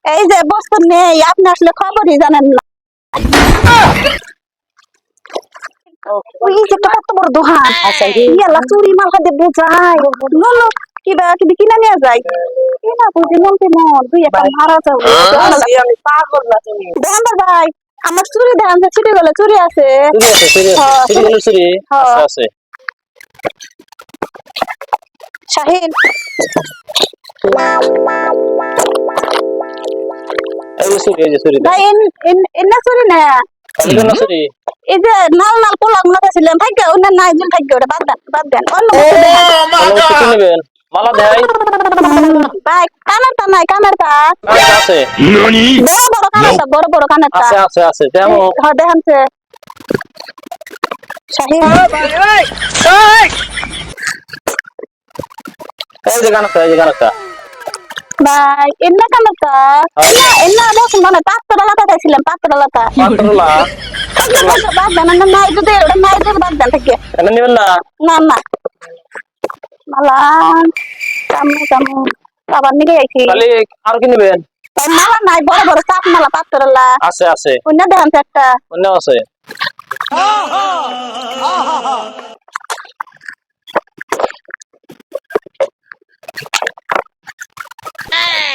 এই যে বস্তু নেই, আপনি আসলে খবরই জানেন না। ওই যে কত বড় দোকান, ইয়ালা চুরি মাল হাতে বোঝাই নো কিবা কিনে নিয়ে যায়। কিনা বুঝি মন দুই একটা ভাড়া যাবো। আমি পাগল না তুমি। দেখেন ভাই, আমার চুরি দেখেন যে চুরি গেলে চুরি আছে। শাহিন ভাই এনে চুরি না, এই যে নাল নাল পোলাম না ছিলেন থাকে ওনা নাই জন থাকে ওটা বাদ দেন অন্য বস্তু দেন। ভাই কানারটা নাই, কানারটা বড় বড় কানারটা হ্যাঁ দেখেন সে শাহিন ভাই এন্না কানারটা এন্না বস মানে পাত্রটা লাতা চাইছিলাম, পাত্রটা লাতা বাদ দেন না, নাই যদি ওটা নাই যদি বাদ দেন থাকে না না মালা কামু আবার নিয়ে আইছি আর কি নেবেন? মালা নাই, বড় বড় চাপ মালা পাত্রলা আছে অন্য দেখেন তো একটা অন্য আছে।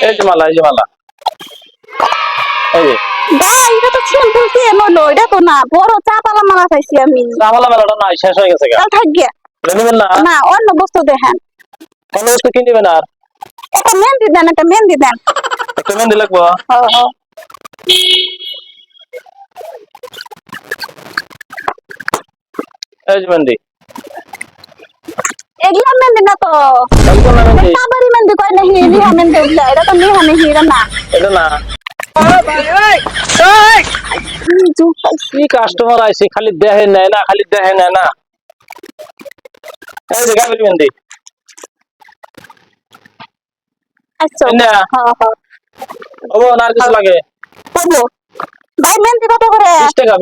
এই যে মালা এই যে ভাই এটা তো সিম্পল দিয়ে মলো, এটা তো না বড় চাপালা মালা চাইছি আমি। চাপালা মেলাটা নাই, শেষ হয়ে গেছে গা। থাকিয়া নেবেন না? না অন্য বস্তু দেখেন। অন্য বস্তু কি নেবেন? আর একটা মেহেন্দি দেন, একটা মেহেন্দি দেন। একটা মেহেন্দি লাগবো। এই যে মেহেন্দি, এগুলা মেহেন্দি না তো, কাবারি মেহেন্দি কয় না, নিহা মেহেন্দি এগুলা, এটা তো নিহা নেই, এটা না এটা না। কি কাস্টমার আইছে, খালি দেখে নেয় না, খালি দেখে নেয় না। এই যে কাবারি মেহেন্দি। আচ্ছা ও না আর কিছু লাগে? ভাই মেহেন্দি কত করে?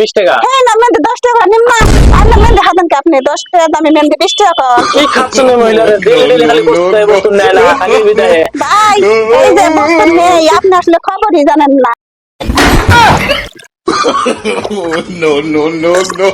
20 টাকা। হ্যাঁ না মেহেন্দি 10 টাকা নিন না, আর না মেহেন্দি হাতেন কে আপনি 10 টাকা দামি মেহেন্দি 20 টাকা। কি খাচ্ছেন মহিলারা, ডেলি খালি বস্তু নেয় না, খালি বিদায়। ভাই এই যে বস্তু নেই, আপনি আসলে খবরই জানেন না। No, no, no, no.